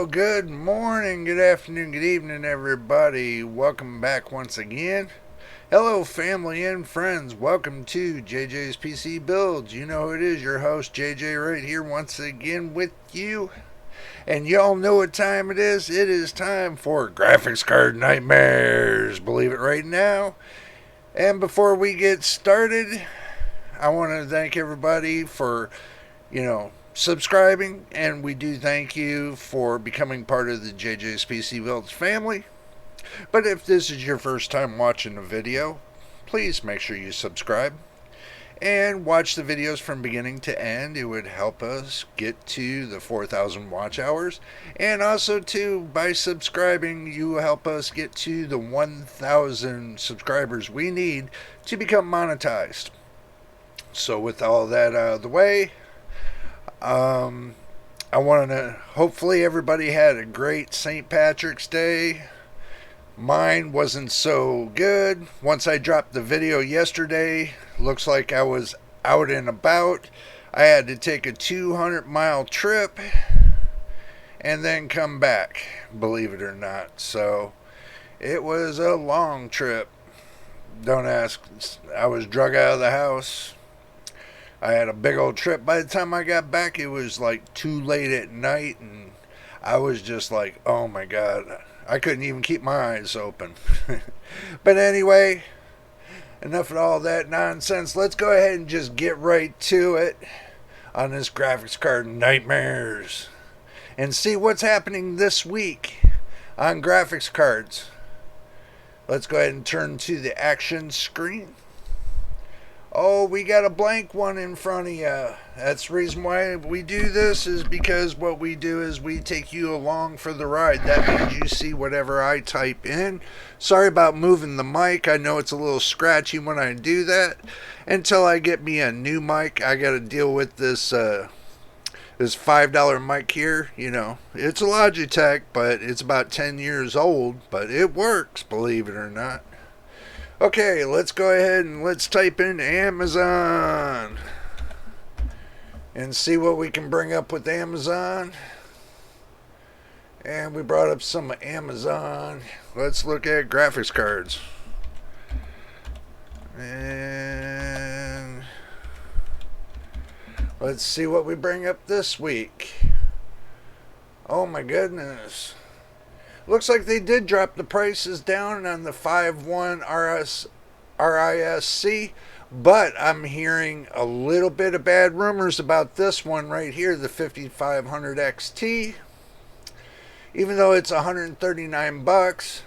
Well, good morning, good afternoon, good evening, everybody. Welcome back once again. Hello, family and friends. Welcome to JJ's PC Builds. You know who it is, your host, JJ, right here once again with you. And y'all know what time it is. It is time for graphics card nightmares. Believe it right now. And before we get started, I want to thank everybody for, subscribing, and we do thank you for becoming part of the JJ's PC Builds family. But if this is your first time watching a video, please make sure you subscribe and watch the videos from beginning to end. It would help us get to the 4,000 watch hours. And also, too, by subscribing, you help us get to the 1,000 subscribers we need to become monetized. So with all that out of the way, I want to, hopefully everybody had a great St. Patrick's Day. Mine wasn't so good. Once I dropped the video yesterday, looks like I was out and about. I had to take a 200-mile trip and then come back, believe it or not. So it was a long trip. Don't ask. I was drug out of the house. I had a big old trip. By the time I got back, it was like too late at night, and I was just like, oh my God. I couldn't even keep my eyes open. But anyway, enough of all that nonsense. Let's go ahead and just get right to it on this graphics card nightmares and see what's happening this week on graphics cards. Let's go ahead and turn to the action screen. Oh, we got a blank one in front of you. That's the reason why we do this, is because what we do is we take you along for the ride. That means you see whatever I type in. Sorry about moving the mic. I know it's a little scratchy when I do that. Until I get me a new mic, I got to deal with this $5 mic here. You know, it's a Logitech, but it's about 10 years old, but it works, believe it or not. Okay, let's go ahead and let's type in Amazon and see what we can bring up with Amazon. And we brought up some Amazon. Let's look at graphics cards. And let's see what we bring up this week. Oh my goodness. Looks like they did drop the prices down on the 5.1 RISC, but I'm hearing a little bit of bad rumors about this one right here, the 5500 XT. Even though it's $139,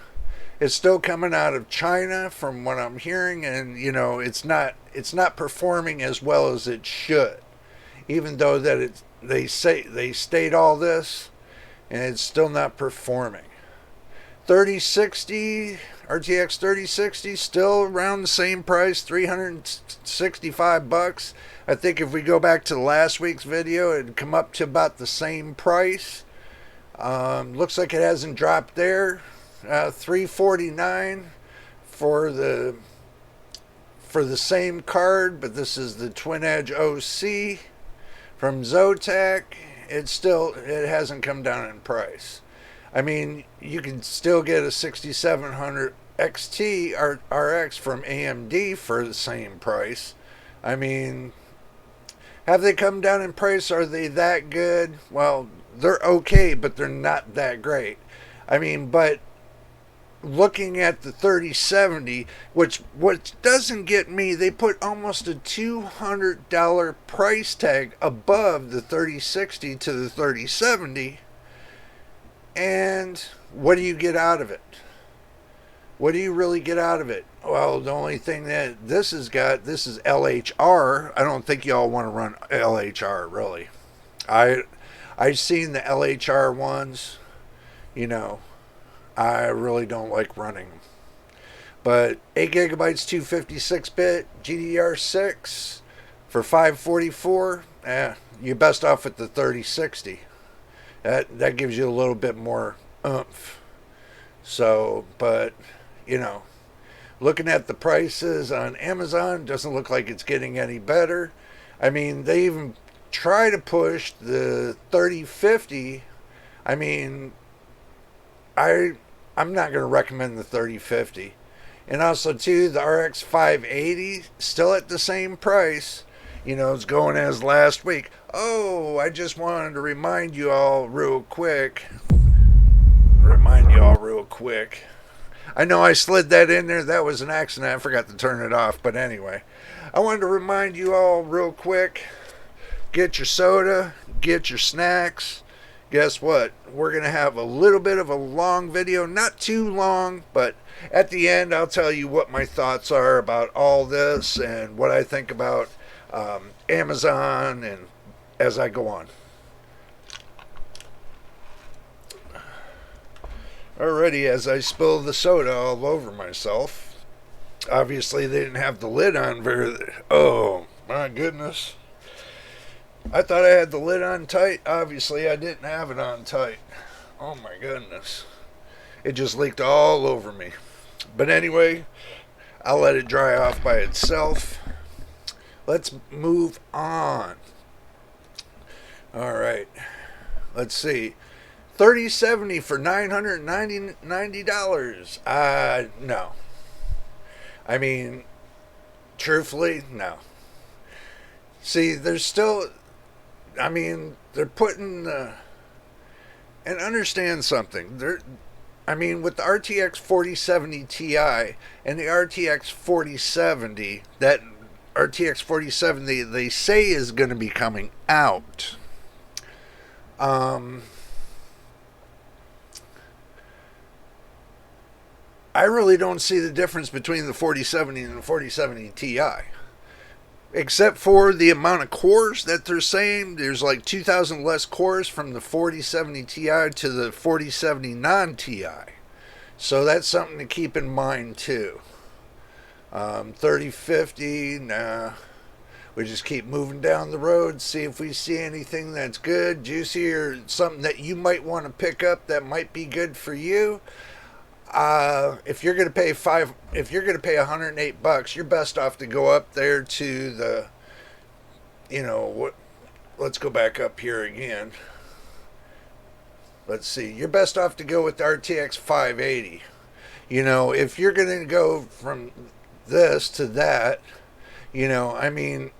it's still coming out of China from what I'm hearing, and it's not performing as well as it should. Even though that they state all this, and it's still not performing. 3060 RTX 3060 still around the same price, $365. I think if we go back to last week's video, it'd come up to about the same price. Looks like it hasn't dropped there. $349 for the same card, but this is the Twin Edge OC from Zotac. It hasn't come down in price. I mean, you can still get a 6700 XT RX from AMD for the same price. I mean, have they come down in price? Are they that good? Well, they're okay, but they're not that great. I mean, but looking at the 3070, what doesn't get me, they put almost a $200 price tag above the 3060 to the 3070. And what do you get out of it? What do you really get out of it? Well, the only thing that this has got, this is LHR. I don't think y'all want to run LHR, really. I've seen the LHR ones. I really don't like running them. But 8 gigabytes, 256-bit, GDDR6 for $544. You're best off with the 3060. That gives you a little bit more oomph. So, but, looking at the prices on Amazon, doesn't look like it's getting any better. I mean, they even try to push the 3050 I mean, I I'm not going to recommend the 3050. And also too, the RX 580 still at the same price. It's going as last week. Oh, I just wanted to remind you all real quick. I know I slid that in there. That was an accident. I forgot to turn it off. But anyway, I wanted to remind you all real quick. Get your soda, get your snacks. Guess what? We're going to have a little bit of a long video. Not too long, but at the end, I'll tell you what my thoughts are about all this and what I think about Amazon and as I go on. Alrighty, as I spill the soda all over myself. Obviously, they didn't have the lid on very... Oh, my goodness. I thought I had the lid on tight. Obviously, I didn't have it on tight. Oh, my goodness. It just leaked all over me. But anyway, I'll let it dry off by itself. Let's move on. Alright. Let's see. 3070 for $990. No. I mean, truthfully, no. See, there's still, they're putting, and understand something. With the RTX 4070 Ti and the RTX 4070, that RTX 4070 they say is going to be coming out. I really don't see the difference between the 4070 and the 4070 Ti. Except for the amount of cores that they're saying. There's like 2,000 less cores from the 4070 Ti to the 4070 non-Ti. So that's something to keep in mind too. 3050, nah. We just keep moving down the road, see if we see anything that's good, juicy, or something that you might want to pick up that might be good for you. If you're gonna pay $108, you're best off to go up there to the, let's go back up here again. Let's see. You're best off to go with the RTX 580. If you're gonna go from this to that, $10,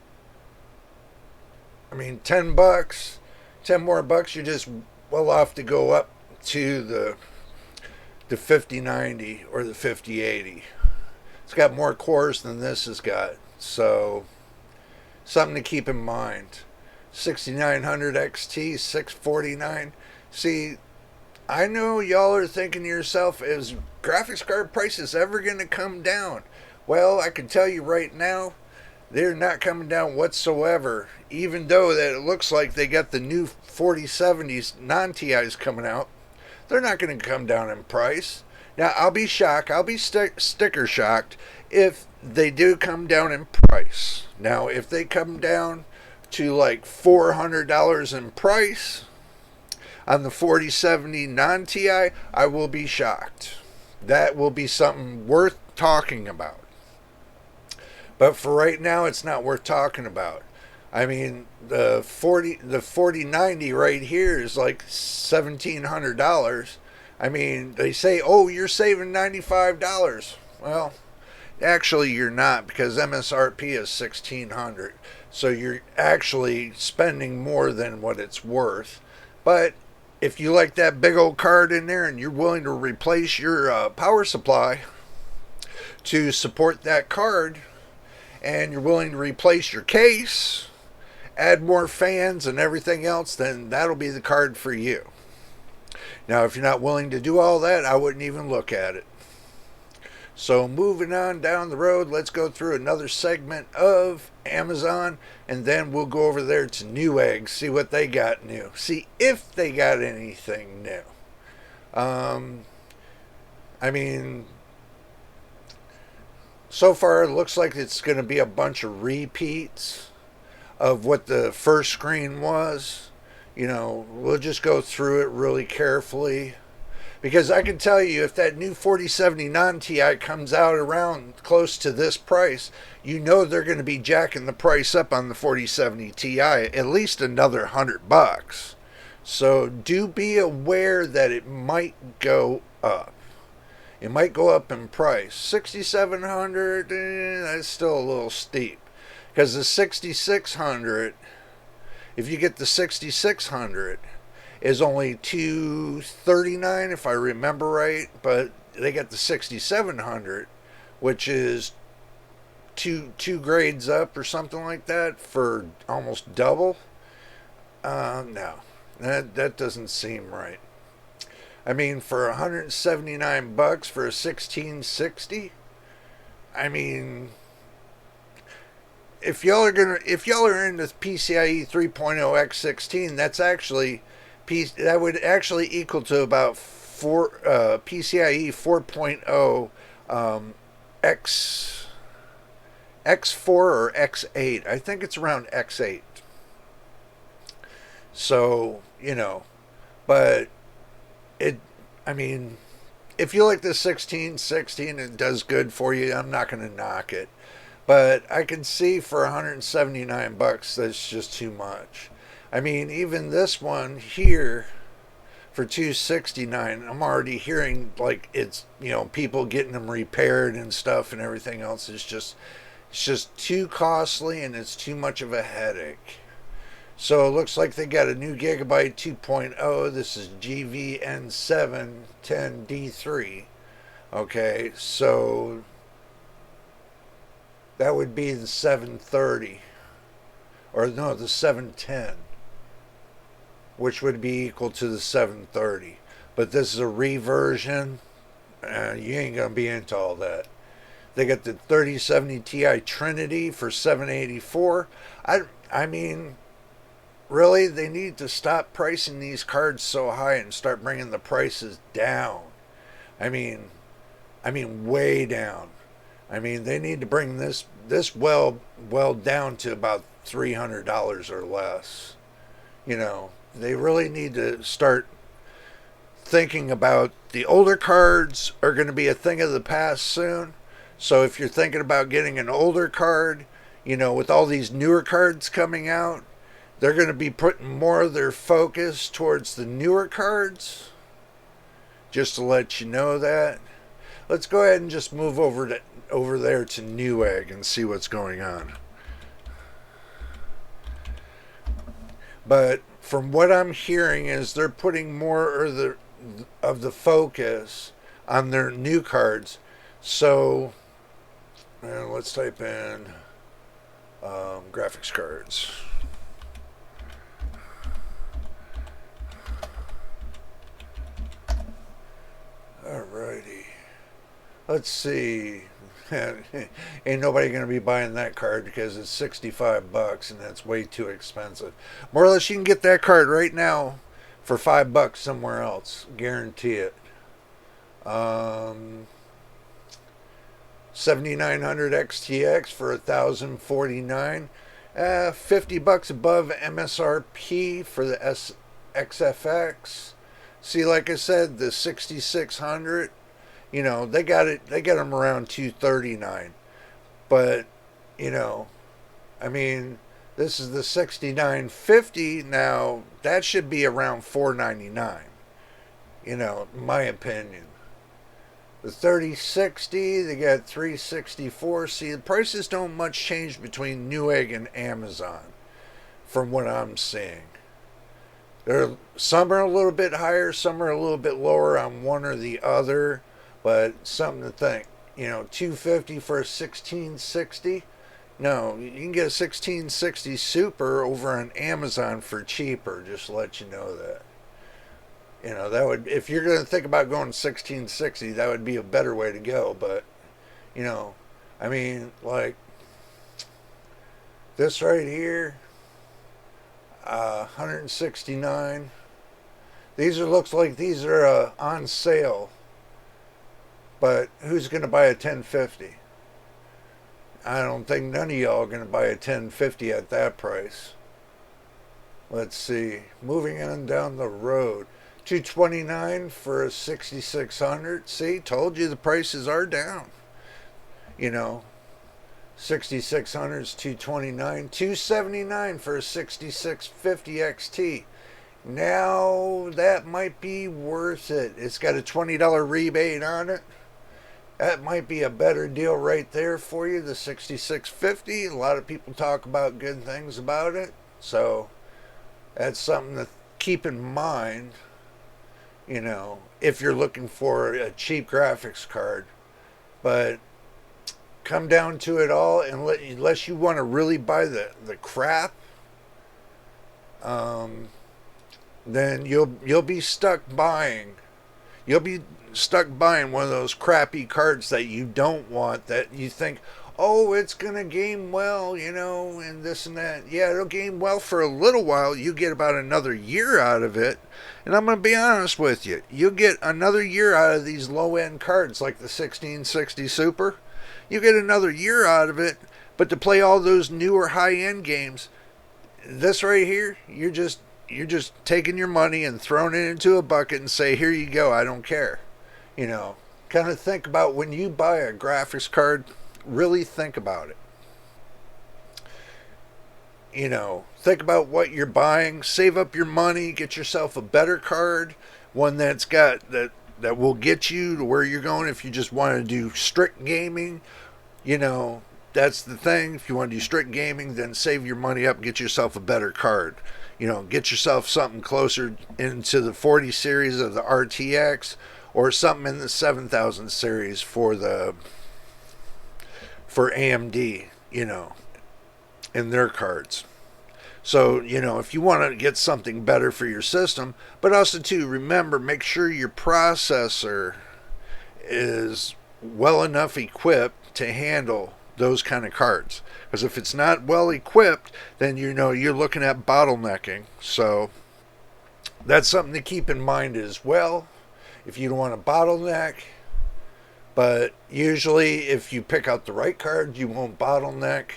$10 more bucks, you're just well off to go up to the 5090 or the 5080. It's got more cores than this has got, so something to keep in mind. 6900 XT 649. See, I know y'all are thinking to yourself, is graphics card prices ever going to come down? Well, I can tell you right now, they're not coming down whatsoever, even though that it looks like they got the new 4070s non-TIs coming out. They're not going to come down in price. Now, I'll be shocked. I'll be sticker shocked if they do come down in price. Now, if they come down to like $400 in price on the 4070 non-TI, I will be shocked. That will be something worth talking about. But for right now, it's not worth talking about. The 4090 right here is like $1,700. They say, oh, you're saving $95. Well, actually you're not, because MSRP is $1,600. So you're actually spending more than what it's worth. But if you like that big old card in there and you're willing to replace your power supply to support that card, and you're willing to replace your case, add more fans and everything else, then that'll be the card for you. Now, if you're not willing to do all that, I wouldn't even look at it. So moving on down the road, let's go through another segment of Amazon, and then we'll go over there to Newegg, see what they got new. See if they got anything new. So far it looks like it's going to be a bunch of repeats of what the first screen was. We'll just go through it really carefully, because I can tell you, if that new 4070 non-TI comes out around close to this price, they're going to be jacking the price up on the 4070 Ti at least another $100. So do be aware that it might go up. It might go up in price. 6,700, that's still a little steep. Because the 6,600, if you get the 6,600, is only 239 if I remember right, but they got the 6,700, which is two grades up or something like that for almost double. No, that doesn't seem right. I mean, for 179 bucks for a 1660, I mean, if y'all are into PCIe 3.0 X16, that would actually equal to about PCIe 4.0 X X4 or X8. I think it's around X8. So, but it, I mean, if you like the 1616, it does good for you. I'm not going to knock it. But I can see for 179 bucks, that's just too much. I mean, even this one here for 269, I'm already hearing like it's, people getting them repaired and stuff and everything else. It's just too costly and it's too much of a headache. So it looks like they got a new Gigabyte 2.0. This is GVN710D3. Okay, so that would be the 730. Or no, the 710. Which would be equal to the 730. But this is a reversion. You ain't going to be into all that. They got the 3070 Ti Trinity for 784. I mean, really, they need to stop pricing these cards so high and start bringing the prices down. I mean, way down. I mean, they need to bring this well down to about $300 or less. They really need to start thinking about the older cards are going to be a thing of the past soon. So if you're thinking about getting an older card, with all these newer cards coming out, they're going to be putting more of their focus towards the newer cards. Just to let you know that. Let's go ahead and just move over there to Newegg and see what's going on. But from what I'm hearing is they're putting more of the focus on their new cards. So let's type in graphics cards. Alrighty. Let's see. Ain't nobody going to be buying that card because it's 65 bucks and that's way too expensive. More or less, you can get that card right now for $5 somewhere else. Guarantee it. 7900 XTX for 1049. $50 above MSRP for the XFX. See, like I said, the 6600, they got them around 239. But, I mean, this is the 6950. Now, that should be around 499. In my opinion. The 3060, they got 364. See, the prices don't much change between Newegg and Amazon, from what I'm seeing. Some are a little bit higher, some are a little bit lower on one or the other, but something to think. $250 for a 1660. No, you can get a 1660 Super over on Amazon for cheaper. Just to let you know that. That would, if you're going to think about going 1660, that would be a better way to go. But, I mean, like this right here, 169. Looks like these are on sale. But who's going to buy a 1050? I don't think none of y'all are going to buy a 1050 at that price. Let's see. Moving on down the road. $229 for a 6600. See, told you the prices are down. 6600 is $229. $279 for a 6650 XT. Now that might be worth it. It's got a $20 rebate on it. That might be a better deal right there for you, the 6650. A lot of people talk about good things about it. So that's something to keep in mind, if you're looking for a cheap graphics card. But come down to it all, and unless you want to really buy the crap, um, then you'll be stuck buying. You'll be stuck buying one of those crappy cards that you don't want, that you think, oh, it's gonna game well, and this and that. Yeah, it'll game well for a little while. You get about another year out of it. And I'm gonna be honest with you, you get another year out of these low end cards like the 1660 Super. You get another year out of it, but to play all those newer high end games, this right here, you're just taking your money and throwing it into a bucket and say, here you go, I don't care. Kind of think about when you buy a graphics card, really think about it. Think about what you're buying, save up your money, get yourself a better card, one that will get you to where you're going. If you just want to do strict gaming, that's the thing. If you want to do strict gaming, then save your money up, get yourself a better card. Get yourself something closer into the 40 series of the RTX, or something in the 7000 series for AMD, in their cards. So, if you want to get something better for your system, but also too, remember, make sure your processor is well enough equipped to handle those kind of cards. Because if it's not well equipped, then you're looking at bottlenecking. So that's something to keep in mind as well. If you don't want to bottleneck, but usually if you pick out the right card, you won't bottleneck.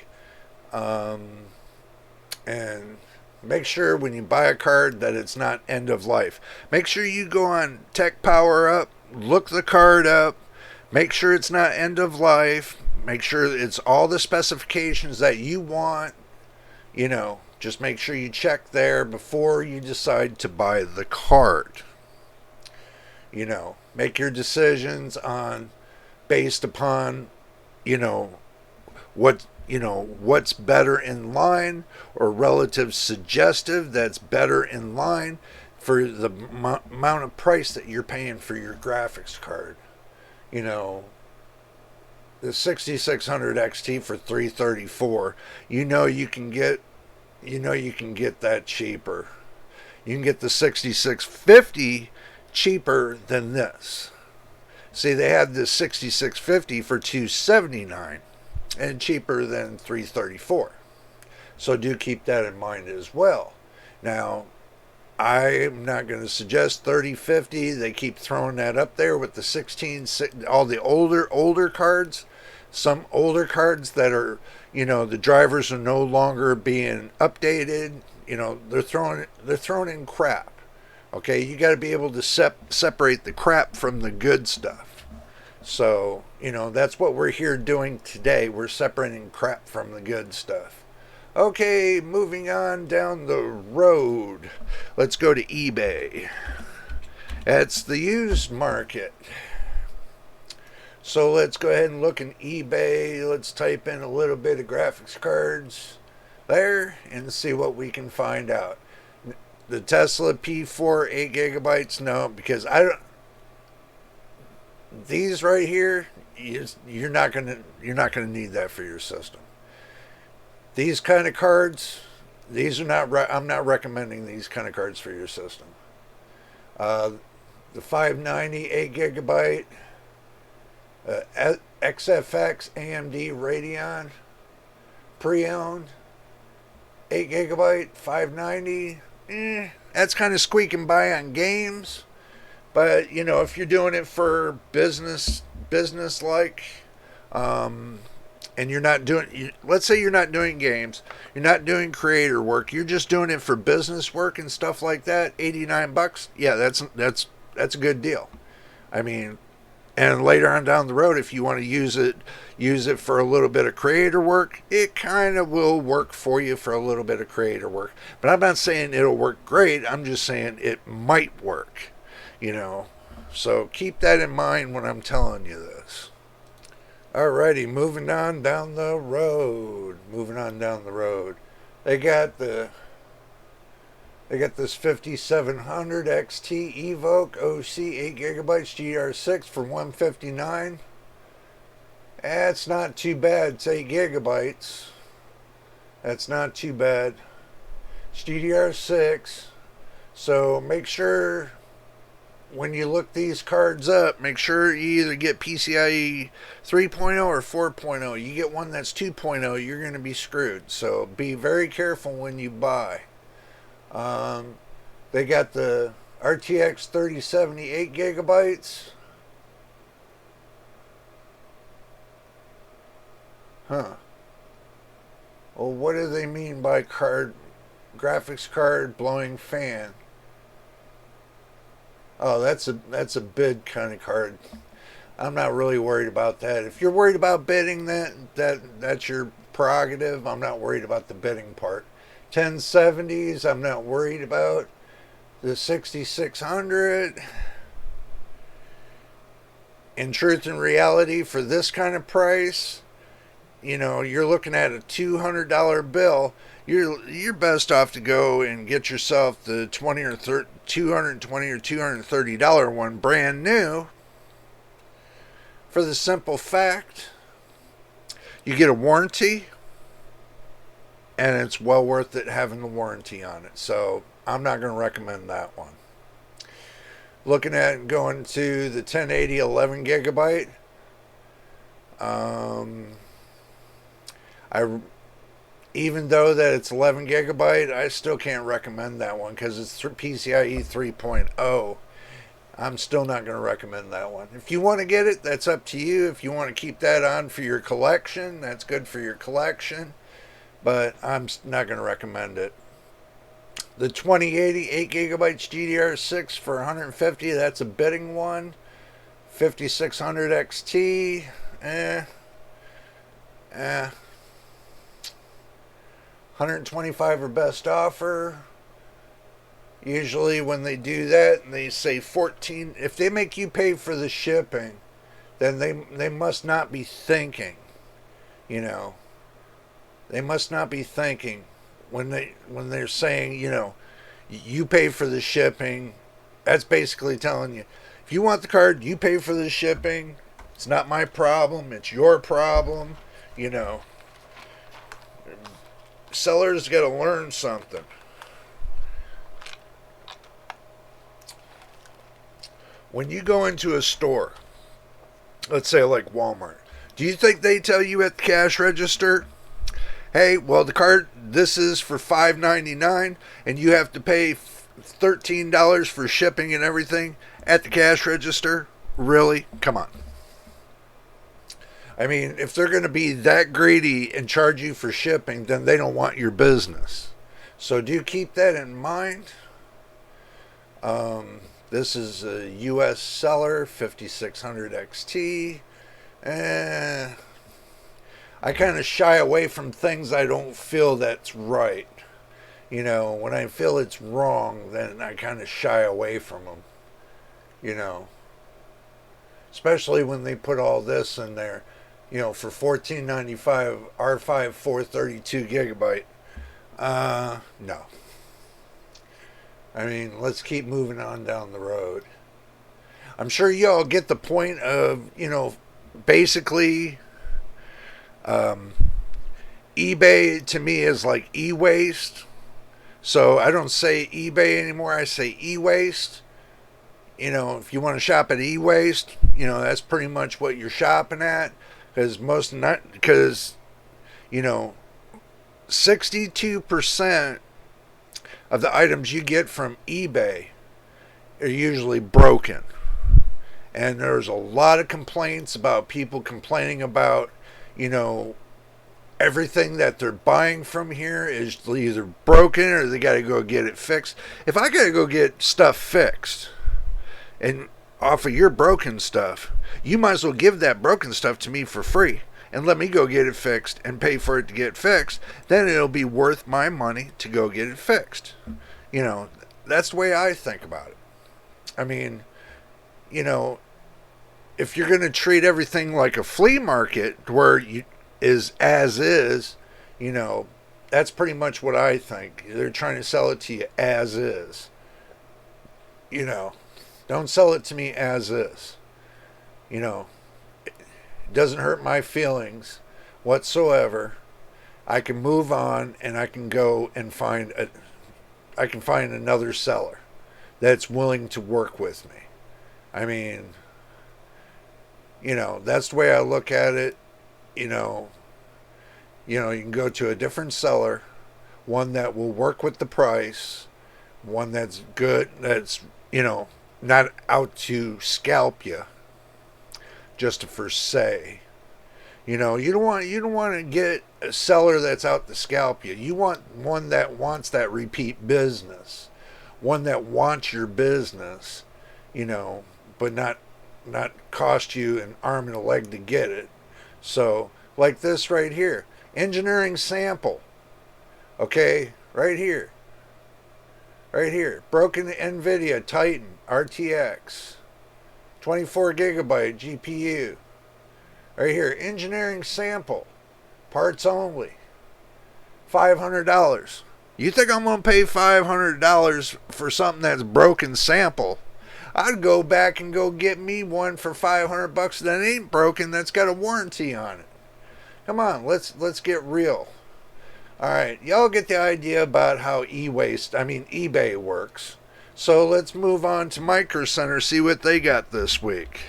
And make sure when you buy a card that it's not end of life. Make sure you go on Tech Power Up, look the card up, make sure it's not end of life, make sure it's all the specifications that you want. Just make sure you check there before you decide to buy the card. Make your decisions based upon, what what's better in line, or relative suggestive that's better in line for the amount of price that you're paying for your graphics card. The 6600 XT for 334. You can get that cheaper. You can get the 6650 cheaper than this. See, they had the 6650 for 279 and cheaper than 334. So do keep that in mind as well. Now, I'm not going to suggest 3050. They keep throwing that up there with the 16, all the older cards. Some older cards that are, the drivers are no longer being updated. They're throwing in crap. Okay, you got to be able to separate the crap from the good stuff. So, that's what we're here doing today. We're separating crap from the good stuff. Okay, moving on down the road. Let's go to eBay. That's the used market. So let's go ahead and look in eBay. Let's type in a little bit of graphics cards there and see what we can find out. The Tesla P4 8 gigabytes, no, because I don't. These right here, you're not gonna need that for your system. These kind of cards, these are not. I'm not recommending these kind of cards for your system. The 590 8 gigabyte XFX AMD Radeon pre-owned 8 gigabyte 590. That's kind of squeaking by on games. But if you're doing it for business like, and you're not doing, let's say you're not doing games, you're not doing creator work, you're just doing it for business work and stuff like that, $89, yeah, that's a good deal. I mean, And later on down the road, if you want to use it for a little bit of creator work, it kind of will work for you for a little bit of creator work. But I'm not saying it'll work great. I'm just saying it might work, you know. So keep that in mind when I'm telling you this. Alrighty, moving on down the road. They got this 5700 XT Evoke OC 8GB GDR6 for $159. That's not too bad. It's 8GB. That's not too bad. It's GDR6. So make sure when you look these cards up, make sure you either get PCIe 3.0 or 4.0. You get one that's 2.0, you're going to be screwed. So be very careful when you buy. They got the RTX 3070 8GB. Huh. Well, what do they mean by graphics card blowing fan? Oh, that's a bid kind of card. I'm not really worried about that. If you're worried about bidding, that's your prerogative. I'm not worried about the bidding part. 1070s, I'm not worried about. The 6600. In truth and reality, for this kind of price, you know, you're looking at a $200 bill. You're best off to go and get yourself the $220 or $230 one, brand new. For the simple fact, you get a warranty, and it's well worth it having the warranty on it. So I'm not going to recommend that one. Looking at going to the 1080 11GB. Even though that it's 11GB, I still can't recommend that one because it's PCIe 3.0. I'm still not going to recommend that one. If you want to get it, that's up to you. If you want to keep that on for your collection, that's good for your collection. But I'm not going to recommend it. The 2080 8GB GDR6 for $150, that's a bidding one. 5600 XT, 125 or best offer. Usually when they do that and they say 14, if they make you pay for the shipping, then they must not be thinking, you know. They must not be thinking when they're saying, you know, you pay for the shipping. That's basically telling you, if you want the card, you pay for the shipping. It's not my problem, it's your problem, you know. Sellers got to learn something. When you go into a store, let's say like Walmart, do you think they tell you at the cash register, hey, well, the card, this is for $5.99 and you have to pay $13 for shipping and everything at the cash register? Really? Come on. I mean, if they're going to be that greedy and charge you for shipping, then they don't want your business. So do keep that in mind. This is a US seller, 5600 XT. I kind of shy away from things I don't feel that's right. You know, when I feel it's wrong, then I kind of shy away from them. You know, especially when they put all this in there. You know, for $14.95, R5 432GB. No. I mean, let's keep moving on down the road. I'm sure y'all get the point of, you know, basically, eBay to me is like e-waste. So I don't say eBay anymore. I say e-waste. You know, if you want to shop at e-waste, you know, that's pretty much what you're shopping at. Because you know, 62% of the items you get from eBay are usually broken. And there's a lot of complaints about people complaining about, you know, everything that they're buying from here is either broken or they got to go get it fixed. If I got to go get stuff fixed, and off of your broken stuff, you might as well give that broken stuff to me for free and let me go get it fixed and pay for it to get fixed. Then it'll be worth my money to go get it fixed. You know, that's the way I think about it. I mean, you know, if you're going to treat everything like a flea market where you is as is, you know, that's pretty much what I think. They're trying to sell it to you as is. You know, don't sell it to me as is. You know, it doesn't hurt my feelings whatsoever. I can move on and I can go and find another seller that's willing to work with me. I mean, you know, that's the way I look at it. You know, you can go to a different seller, one that will work with the price, one that's good, that's, you know, not out to scalp you just for say. You know, you don't want to get a seller that's out to scalp you. You want one that wants that repeat business, one that wants your business, you know, but not cost you an arm and a leg to get it. So, like this right here, engineering sample. Okay, right here. Right here, broken nvidia Titan RTX, 24 gigabyte GPU. Right here, engineering sample, parts only, $500. You think I'm going to pay $500 for something that's broken sample? I'd go back and go get me one for $500 that ain't broken, that's got a warranty on it. Come on, let's get real. All right, y'all get the idea about how eBay works. So let's move on to Micro Center, see what they got this week.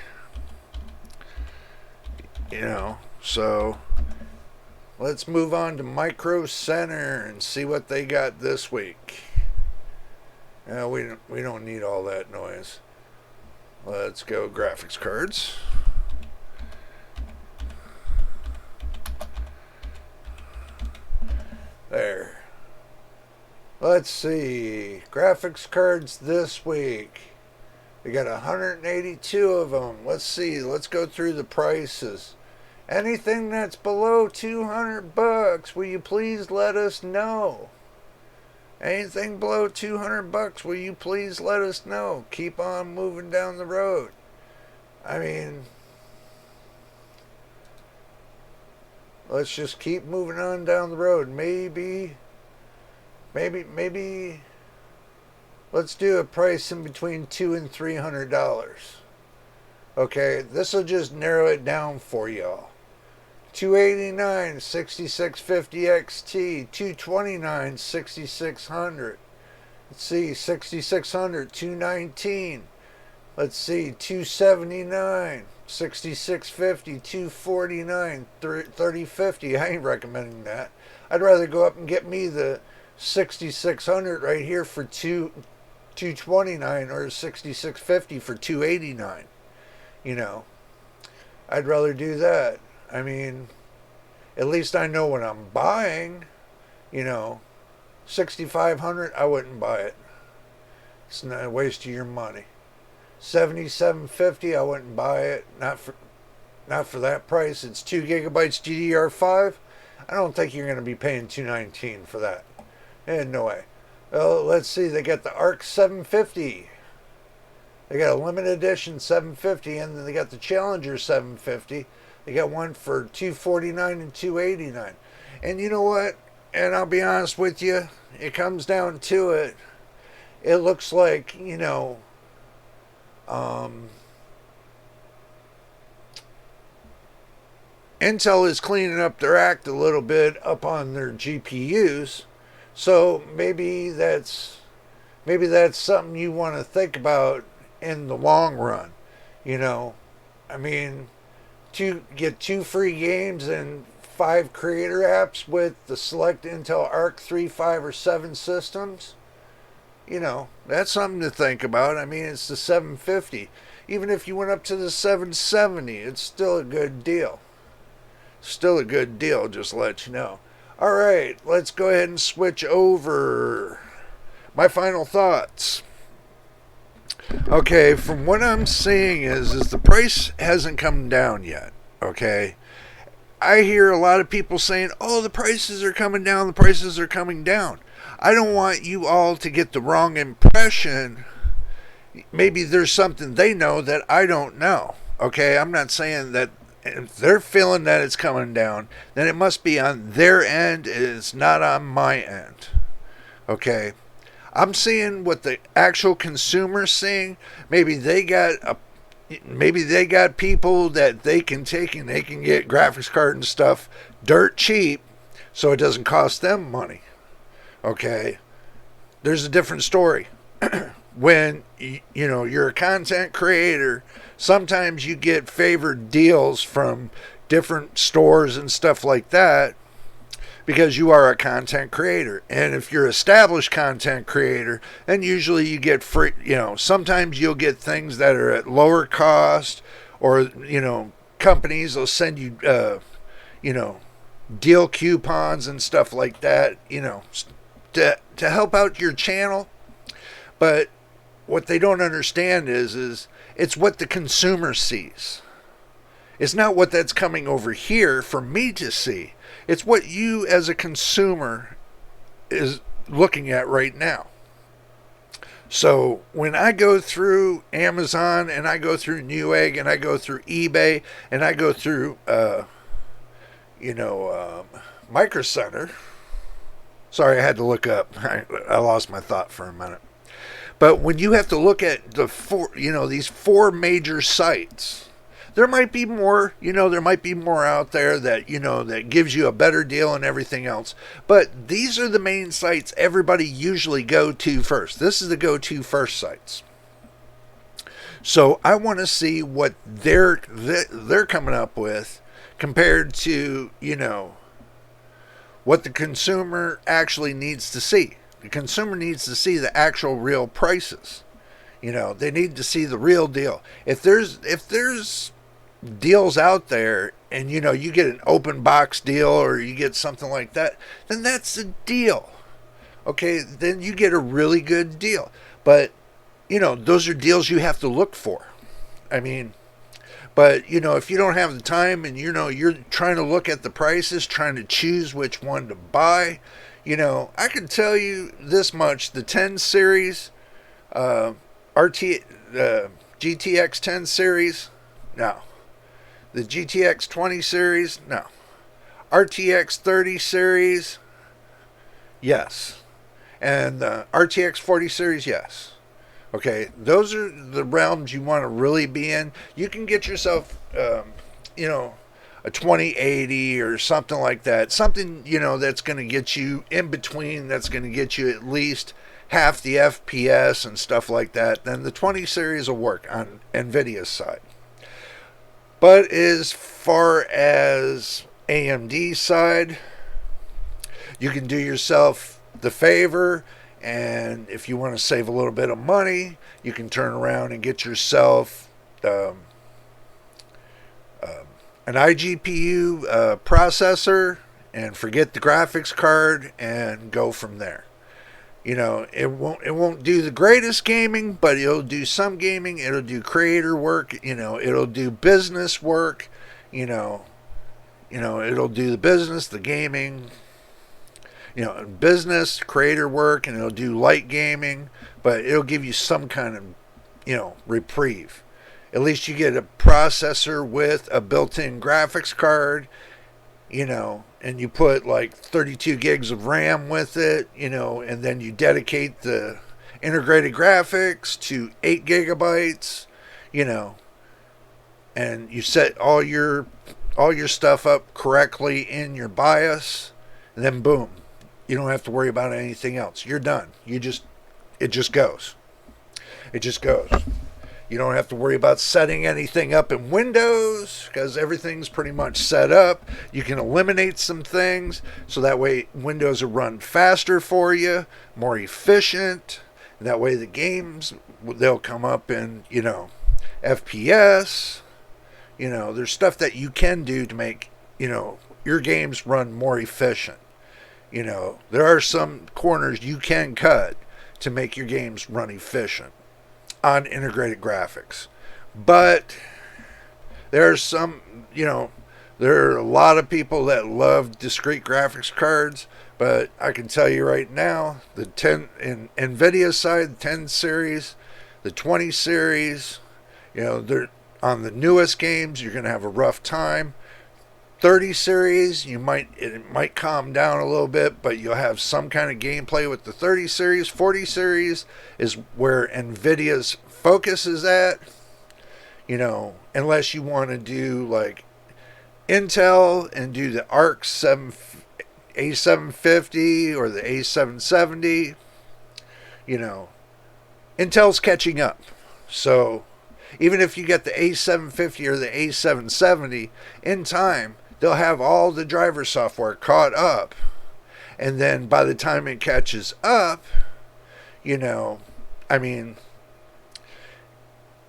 You know, so let's move on to Micro Center and see what they got this week. We don't need all that noise. Let's go graphics cards. There. Let's see. Graphics cards this week. We got 182 of them. Let's see. Let's go through the prices. Anything that's below $200, will you please let us know? Anything below $200, will you please let us know? Keep on moving down the road. I mean, let's just keep moving on down the road. Maybe let's do a price in between $200 and $300. Okay, this will just narrow it down for y'all. 289 6650 XT, 229 6600. Let's see, 6600 219. Let's see, 279 6650, 249 3050. I ain't recommending that. I'd rather go up and get me the 6600 right here for 229 or 6650 for 289. You know, I'd rather do that. I mean, at least I know what I'm buying. You know, 6500, I wouldn't buy it. It's not a waste of your money. 7750, I wouldn't buy it. Not for that price. It's 2 gigabytes DDR5. I don't think you're going to be paying $219 for that. No way. Well, let's see. They got the ARC 750. They got a limited edition 750, and then they got the Challenger 750. They got one for $249 and $289. And you know what? And I'll be honest with you, it comes down to it. It looks like, you know, Intel is cleaning up their act a little bit up on their GPUs. So maybe that's something you want to think about in the long run. You know, I mean, to get 2 free games and 5 creator apps with the select Intel Arc 3, 5, or 7 systems, you know, that's something to think about. I mean, it's the 750. Even if you went up to the 770, it's still a good deal. Still a good deal, just to let you know. All right, let's go ahead and switch over. My final thoughts. Okay, from what I'm seeing is the price hasn't come down yet. Okay, I hear a lot of people saying, "Oh, the prices are coming down. The prices are coming down." I don't want you all to get the wrong impression. Maybe there's something they know that I don't know. Okay, I'm not saying that if they're feeling that it's coming down, then it must be on their end. It's not on my end. Okay, I'm seeing what the actual consumer's seeing. Maybe they got a maybe they got people that they can take and they can get graphics card and stuff dirt cheap so it doesn't cost them money. Okay, there's a different story. When you're a content creator, sometimes you get favored deals from different stores and stuff like that because you are a content creator. And if you're an established content creator, then usually you get free, sometimes you'll get things that are at lower cost, or companies will send you deal coupons and stuff like that, to help out your channel. But what they don't understand is it's what the consumer sees. It's not what that's coming over here for me to see. It's what you as a consumer is looking at right now. So when I go through Amazon and I go through Newegg and I go through eBay and I go through Micro Center. Sorry, I had to look up. I lost my thought for a minute. But when you have to look at these four major sites, there might be more, there might be more out there that, that gives you a better deal and everything else. But these are the main sites everybody usually go to first. This is the go-to first sites. So I want to see what they're coming up with compared to, what the consumer actually needs to see. The consumer needs to see the actual real prices. They need to see the real deal. If there's deals out there and you get an open box deal or you get something like that, then that's a deal. Okay, then you get a really good deal. But those are deals you have to look for. But if you don't have the time and you're trying to look at the prices, trying to choose which one to buy, I can tell you this much: the 10 series, GTX 10 series, no. The GTX 20 series, no. RTX 30 series, yes. And the RTX 40 series, yes. Okay, those are the realms you want to really be in. You can get yourself, a 2080 or something like that. Something, that's going to get you in between, that's going to get you at least half the FPS and stuff like that. Then the 20 series will work on NVIDIA's side. But as far as AMD's side, you can do yourself the favor. And if you want to save a little bit of money, you can turn around and get yourself an iGPU processor and forget the graphics card and go from there. It won't do the greatest gaming, but it'll do some gaming. It'll do creator work. It'll do business work. It'll do the business, the gaming. Business, creator work, and it'll do light gaming, but it'll give you some kind of, reprieve. At least you get a processor with a built-in graphics card, and you put like 32 gigs of RAM with it, and then you dedicate the integrated graphics to 8 gigabytes, and you set all your stuff up correctly in your BIOS, and then boom. You don't have to worry about anything else. You're done. It just goes. It just goes. You don't have to worry about setting anything up in Windows because everything's pretty much set up. You can eliminate some things so that way Windows will run faster for you, more efficient. And that way the games, they'll come up in, FPS. There's stuff that you can do to make, your games run more efficient. There are some corners you can cut to make your games run efficient. on integrated graphics. But there's some, there are a lot of people that love discrete graphics cards, but I can tell you right now, the 10 in nvidia side, the 10 series, the 20 series, they're on the newest games, you're going to have a rough time. 30 series, it might calm down a little bit, but you'll have some kind of gameplay with the 30 series. 40 series is where nvidia's focus is at. Unless you want to do like Intel and do the ARC A750 or the A770, Intel's catching up. So even if you get the A750 or the A770 in time, they'll have all the driver software caught up. And then by the time it catches up,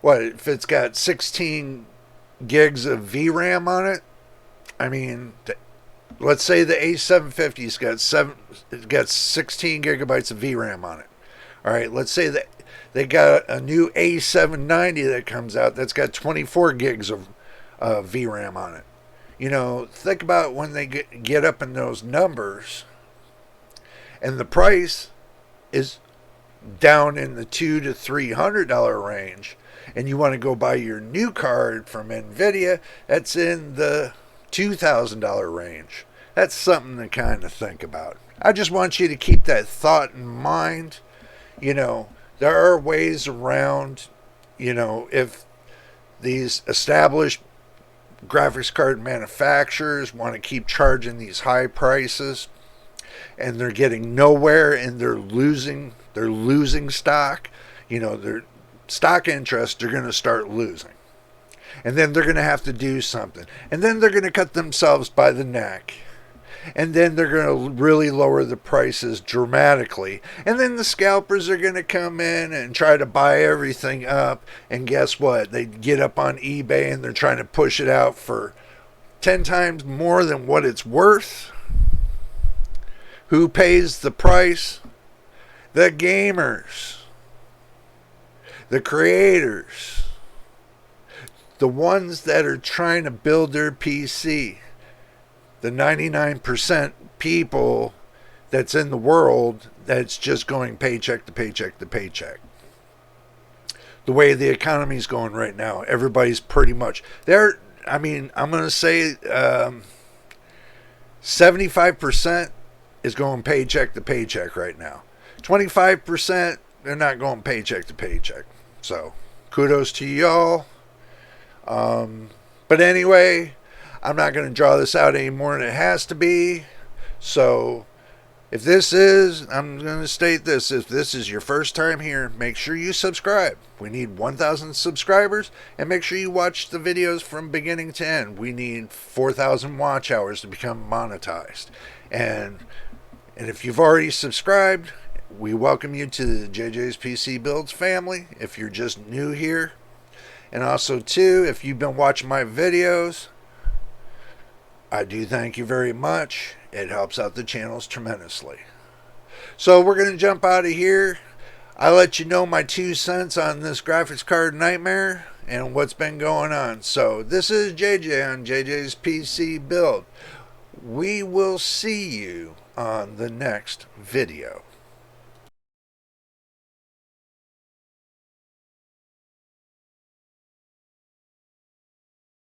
what if it's got 16 gigs of VRAM on it? Let's say the A750's got 16 gigabytes of VRAM on it. All right, let's say that they got a new A790 that comes out that's got 24 gigs of VRAM on it. Think about when they get up in those numbers, and the price is down in the $200 to $300 range, and you want to go buy your new card from nvidia that's in the $2,000 range. That's something to kind of think about. I just want you to keep that thought in mind. There are ways around, if these established graphics card manufacturers want to keep charging these high prices and they're getting nowhere and they're losing stock, their stock interest, they're going to start losing. And then they're going to have to do something. And then they're going to cut themselves by the neck. And then they're going to really lower the prices dramatically. And then the scalpers are going to come in and try to buy everything up. And guess what? They get up on eBay and they're trying to push it out for 10 times more than what it's worth. Who pays the price? The gamers. The creators. The ones that are trying to build their PC. The 99% people that's in the world that's just going paycheck to paycheck to paycheck. The way the economy's going right now, everybody's pretty much there. I'm going to say 75% is going paycheck to paycheck right now. 25%, they're not going paycheck to paycheck. So kudos to y'all. But anyway, I'm not going to draw this out any more than it has to be. So I'm going to state this, if this is your first time here, make sure you subscribe. We need 1,000 subscribers, and make sure you watch the videos from beginning to end. We need 4,000 watch hours to become monetized. And if you've already subscribed, we welcome you to the JJ's PC Builds family. If you're just new here, and also too, if you've been watching my videos, I do thank you very much. It helps out the channels tremendously. So we're going to jump out of here. I let you know my 2 cents on this graphics card nightmare and what's been going on. So this is JJ on JJ's PC Build. We will see you on the next video.